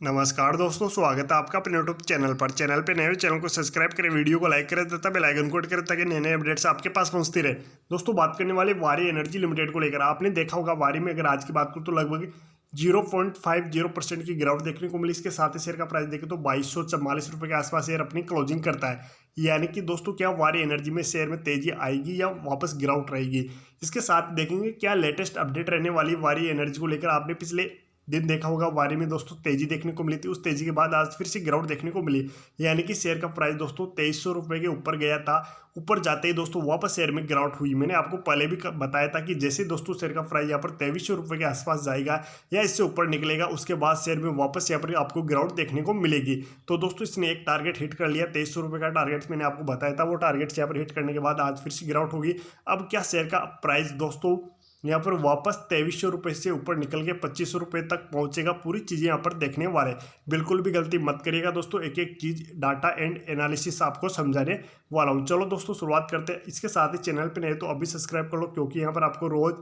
नमस्कार दोस्तों, स्वागत है आपका अपने यूट्यूब चैनल पर। चैनल पे नए हो, चैनल को सब्सक्राइब करें, वीडियो को लाइक करें तथा बेल आइकन को हिट करें ताकि नए नए अपडेट्स आपके पास पहुंचती रहे। दोस्तों, बात करने वाले वारी एनर्जी लिमिटेड को लेकर। आपने देखा होगा वारी में अगर आज की बात करूं तो लगभग 0.50% की गिरावट देखने को मिली। इसके साथ ही शेयर का प्राइस देखें तो 2244 रुपये के आसपास शेयर अपनी क्लोजिंग करता है। यानी कि दोस्तों, क्या वारी एनर्जी में शेयर में तेजी आएगी या वापस गिरावट रहेगी, इसके साथ देखेंगे क्या लेटेस्ट अपडेट रहने वाली वारी एनर्जी को लेकर। आपने पिछले दिन देखा होगा वारी में दोस्तों तेजी देखने को मिली थी, उस तेजी के बाद आज फिर से गिरावट देखने को मिली। यानी कि शेयर का प्राइस दोस्तों 2300 रुपये के ऊपर गया था। ऊपर जाते ही दोस्तों वापस शेयर में गिरावट हुई। मैंने आपको पहले भी बताया था कि जैसे दोस्तों शेयर का प्राइस यहाँ पर 2300 रुपये के आसपास जाएगा या इससे ऊपर निकलेगा, उसके बाद शेयर में वापस यहाँ पर आपको गिरावट देखने को मिलेगी। तो दोस्तों इसने एक टारगेट हिट कर लिया, 2300 रुपये का टारगेट मैंने आपको बताया था। वो टारगेट यहाँ पर हिट करने के बाद आज फिर से गिरावट होगी। अब क्या शेयर का प्राइस दोस्तों यहाँ पर वापस 2300 रुपये से ऊपर निकल के 2500 रुपये तक पहुंचेगा, पूरी चीज़ें यहाँ पर देखने वाले। बिल्कुल भी गलती मत करिएगा दोस्तों, एक एक चीज़ डाटा एंड एनालिसिस आपको समझाने वाला हूँ। चलो दोस्तों शुरुआत करते हैं। इसके साथ ही चैनल पे नहीं तो अभी सब्सक्राइब कर लो, क्योंकि यहाँ पर आपको रोज़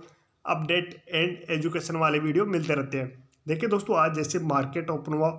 अपडेट एंड एजुकेशन वाले वीडियो मिलते रहते हैं। देखिए दोस्तों, आज जैसे मार्केट ओपन हुआ,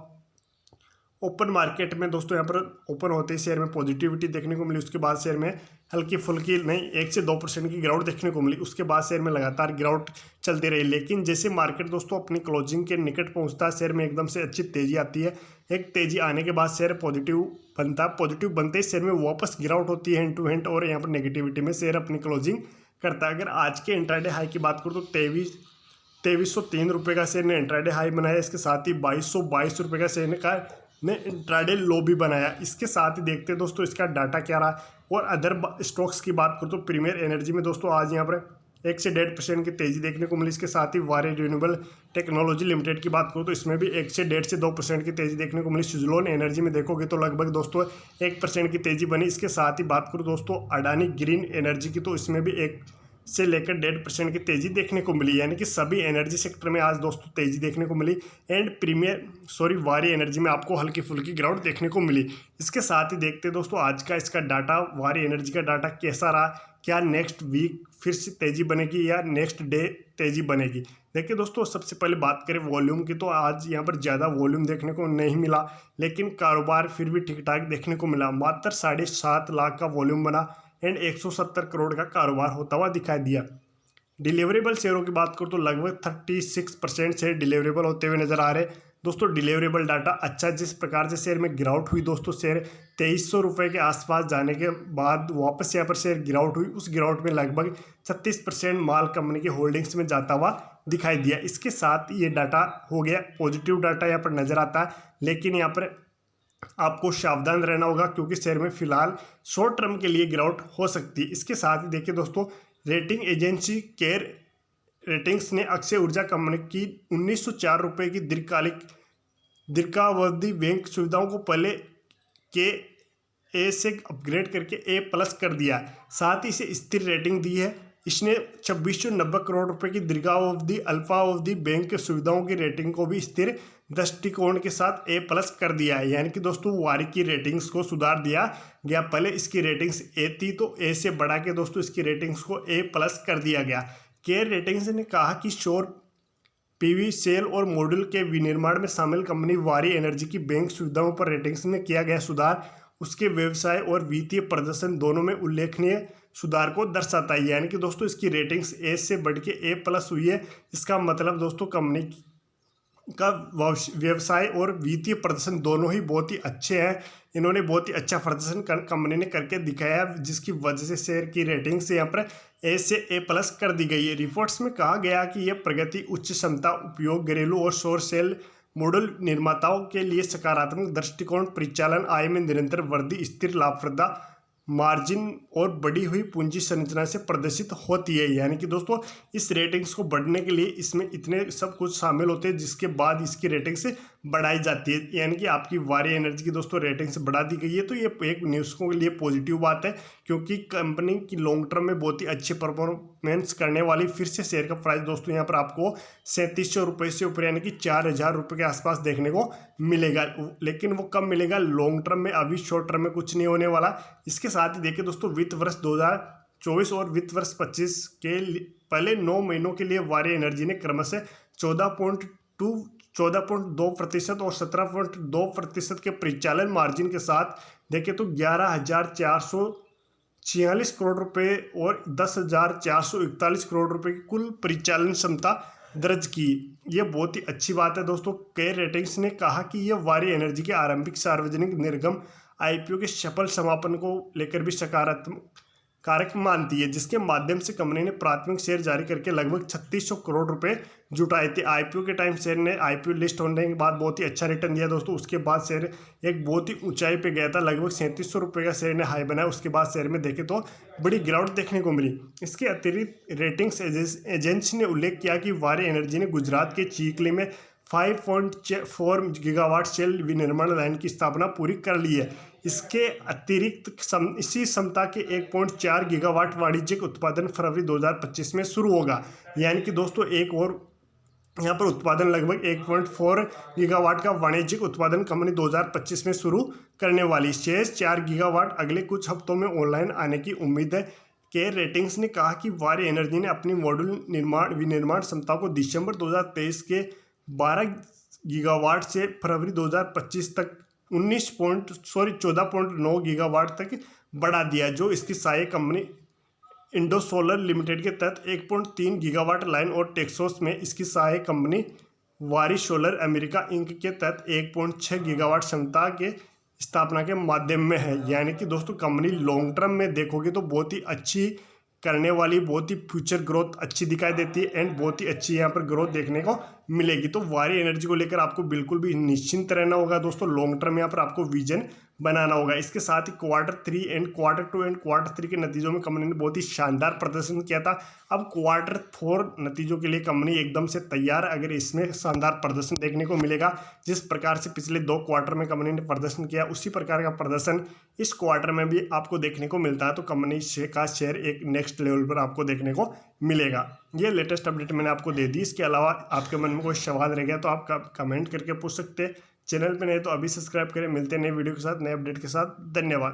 ओपन मार्केट में दोस्तों यहाँ पर ओपन होते ही शेयर में पॉजिटिविटी देखने को मिली। उसके बाद शेयर में हल्की फुल्की नहीं 1 से 2% की गिरावट देखने को मिली। उसके बाद शेयर में लगातार गिरावट चलती रही। लेकिन जैसे मार्केट दोस्तों अपनी क्लोजिंग के निकट पहुंचता है, शेयर में एकदम से अच्छी तेजी आती है। एक तेजी आने के बाद शेयर पॉजिटिव बनता है। पॉजिटिव बनते ही शेयर में वापस गिरावट होती है हैंड टू हैंड, और यहाँ पर नेगेटिविटी में शेयर अपनी क्लोजिंग करता है। अगर आज के इंट्राडे हाई की बात करूँ तो 2303 रुपये का शेयर ने इंट्राडे हाई बनाया। इसके साथ ही 2222 रुपये का शेयर ने इंट्राडे लो भी बनाया। इसके साथ ही देखते हैं दोस्तों इसका डाटा क्या रहा। और अदर स्टॉक्स की बात करूँ तो प्रीमियर एनर्जी में दोस्तों आज यहाँ पर 1 से 1.5% की तेजी देखने को मिली। इसके साथ ही वारी रिन्यूएबल टेक्नोलॉजी लिमिटेड की बात करूँ तो इसमें भी 1 से 2% की तेजी देखने को मिली। सुजलोन एनर्जी में देखोगे तो लगभग दोस्तों 1% की तेजी बनी। इसके साथ ही बात करूँ दोस्तों अडानी ग्रीन एनर्जी की, तो इसमें भी 1 से लेकर 1.5% की तेजी देखने को मिली। यानी कि सभी एनर्जी सेक्टर में आज दोस्तों तेजी देखने को मिली। एंड वारी एनर्जी में आपको हल्की फुल्की गिरावट देखने को मिली। इसके साथ ही देखते हैं दोस्तों आज का इसका डाटा, वारी एनर्जी का डाटा कैसा रहा। क्या नेक्स्ट वीक फिर से तेजी बनेगी या नेक्स्ट डे तेजी बनेगी। देखिए दोस्तों, सबसे पहले बात करें वॉल्यूम की, तो आज यहाँ पर ज़्यादा वॉल्यूम देखने को नहीं मिला, लेकिन कारोबार फिर भी ठीक ठाक देखने को मिला। मात्र 7.5 लाख का वॉल्यूम बना एंड 170 करोड़ का कारोबार होता हुआ दिखाई दिया। डिलीवरेबल शेयरों की बात करूँ तो लगभग 36% शेयर डिलीवरेबल होते हुए नजर आ रहे। दोस्तों डिलीवरेबल डाटा अच्छा, जिस प्रकार से शेयर में गिरावट हुई दोस्तों, शेयर 2300 रुपये के आसपास जाने के बाद वापस यहाँ पर शेयर गिरावट हुई। उस गिरावट में लगभग 36% माल कंपनी की होल्डिंग्स में जाता हुआ दिखाई दिया। इसके साथ ये डाटा हो गया पॉजिटिव डाटा यहाँ पर नजर आता है, लेकिन यहाँ पर आपको सावधान रहना होगा, क्योंकि शेयर में फिलहाल शॉर्ट टर्म के लिए गिरावट हो सकती है। इसके साथ ही देखिए दोस्तों, रेटिंग एजेंसी केयर रेटिंग्स ने अक्षय ऊर्जा कंपनी की 1904 रुपये की दीर्घावधि बैंक सुविधाओं को पहले के ए से अपग्रेड करके A+ कर दिया। साथ ही इसे स्थिर रेटिंग दी है। इसने 2690 करोड़ रुपए की दीर्घावधि अल्पावधि बैंक सुविधाओं की रेटिंग को भी स्थिर दृष्टिकोण के साथ A+ कर दिया है। यानी कि दोस्तों वारी की रेटिंग्स को सुधार दिया गया। पहले इसकी रेटिंग्स A थी, तो A से बढ़ा के दोस्तों इसकी रेटिंग्स को A+ कर दिया गया। केयर रेटिंग्स ने कहा कि सौर PV सेल और मॉड्यूल के विनिर्माण में शामिल कंपनी वारी एनर्जी की बैंक सुविधाओं पर रेटिंग्स में किया गया सुधार उसके व्यवसाय और वित्तीय प्रदर्शन दोनों में उल्लेखनीय सुधार को दर्शाता है। यानी कि दोस्तों इसकी रेटिंग्स A से बढ़ के A+ हुई है। इसका मतलब दोस्तों कंपनी का व्यवसाय और वित्तीय प्रदर्शन दोनों ही बहुत ही अच्छे हैं। इन्होंने बहुत ही अच्छा प्रदर्शन कंपनी ने करके दिखाया, जिसकी वजह से शेयर की रेटिंग से यहाँ पर A से A+ कर दी गई है। रिपोर्ट्स में कहा गया कि यह प्रगति उच्च क्षमता उपयोग घरेलू और सौर सेल मॉडल निर्माताओं के लिए सकारात्मक दृष्टिकोण, परिचालन आय में निरंतर वृद्धि, स्थिर लाभप्रदता मार्जिन और बढ़ी हुई पूंजी संरचना से प्रदर्शित होती है। यानी कि दोस्तों इस रेटिंग्स को बढ़ने के लिए इसमें इतने सब कुछ शामिल होते हैं, जिसके बाद इसकी रेटिंग्स बढ़ाई जाती है। यानी कि आपकी वारी एनर्जी की दोस्तों रेटिंग्स बढ़ा दी गई है। तो ये एक निवेशकों के लिए पॉजिटिव बात है, क्योंकि कंपनी की लॉन्ग टर्म में बहुत ही अच्छे परफॉर्मेंस करने वाली। फिर से शेयर का प्राइस दोस्तों यहाँ पर आपको 3700 रुपये से ऊपर यानी कि 4000 रुपये के आसपास देखने को मिलेगा। लेकिन वो कब मिलेगा लॉन्ग टर्म में, अभी शॉर्ट टर्म में कुछ नहीं होने वाला। इसके साथ ही देखिए दोस्तों, वित्त वर्ष 2024 और वित्त वर्ष 25 के पहले 9 महीनों के लिए वारी एनर्जी ने क्रमशः 14.2 14.2% और 17.2% के परिचालन मार्जिन के साथ देखें तो 11,446 करोड़ रुपए और 10,441 करोड़ रुपए की कुल परिचालन क्षमता दर्ज की। ये बहुत ही अच्छी बात है दोस्तों। केयर रेटिंग्स ने कहा कि यह वारी एनर्जी के आरंभिक सार्वजनिक निर्गम आईपीओ के सफल समापन को लेकर भी सकारात्मक कारक मानती है, जिसके माध्यम से कंपनी ने प्राथमिक शेयर जारी करके लगभग 3600 करोड़ रुपए जुटाए थे। आईपीओ के टाइम शेयर ने आईपीओ लिस्ट होने के बाद बहुत ही अच्छा रिटर्न दिया दोस्तों। उसके बाद शेयर एक बहुत ही ऊंचाई पे गया था, लगभग 3700 रुपये का शेयर ने हाई बनाया। उसके बाद शेयर में देखे तो बड़ी गिरावट देखने को मिली। इसके अतिरिक्त रेटिंग्स एजेंसी ने उल्लेख किया कि वारी एनर्जी ने गुजरात के चीखली में 5.4 गीगावाट सेल विनिर्माण लाइन की स्थापना पूरी कर ली है। इसके अतिरिक्त इसी क्षमता के 1.4 गीगावाट वाणिज्यिक उत्पादन फरवरी 2025 में शुरू होगा। यानी कि दोस्तों एक और यहाँ पर उत्पादन लगभग 1.4 गीगावाट का वाणिज्यिक उत्पादन कंपनी 2025 में शुरू करने वाली। शेष 4 गीगावाट अगले कुछ हफ्तों में ऑनलाइन आने की उम्मीद है। केयर रेटिंग्स ने कहा कि वारी एनर्जी ने अपनी मॉड्यूल विनिर्माण क्षमता को दिसंबर 2023 के 12 गीगावाट से फरवरी 2025 तक 14.9 गीगावाट तक बढ़ा दिया, जो इसकी सहायक कंपनी इंडो सोलर लिमिटेड के तहत 1.3 गीगावाट लाइन और टेक्सास में इसकी सहायक कंपनी वारी सोलर अमेरिका इंक के तहत 1.6 गीगावाट क्षमता के स्थापना के माध्यम में है। यानी कि दोस्तों कंपनी लॉन्ग टर्म में देखोगे तो बहुत ही अच्छी करने वाली, बहुत ही फ्यूचर ग्रोथ अच्छी दिखाई देती है एंड बहुत ही अच्छी यहाँ पर ग्रोथ देखने को मिलेगी। तो वारी एनर्जी को लेकर आपको बिल्कुल भी निश्चिंत रहना होगा दोस्तों। लॉन्ग टर्म यहाँ पर आपको विजन बनाना होगा। इसके साथ ही Q3 and Q2 and Q3 के नतीजों में कंपनी ने बहुत ही शानदार प्रदर्शन किया था। अब Q4 नतीजों के लिए कंपनी एकदम से तैयार है। अगर इसमें शानदार प्रदर्शन देखने को मिलेगा, जिस प्रकार से पिछले 2 क्वार्टर में कंपनी ने प्रदर्शन किया, उसी प्रकार का प्रदर्शन इस क्वार्टर में भी आपको देखने को मिलता है, तो कंपनी का शेयर एक नेक्स्ट लेवल पर आपको देखने को मिलेगा। ये लेटेस्ट अपडेट मैंने आपको दे दी। इसके अलावा आपके मन में कोई सवाल रह गया तो आप कमेंट करके पूछ सकते हैं। चैनल पे नहीं तो अभी सब्सक्राइब करें। मिलते हैं नए वीडियो के साथ, नए अपडेट के साथ। धन्यवाद।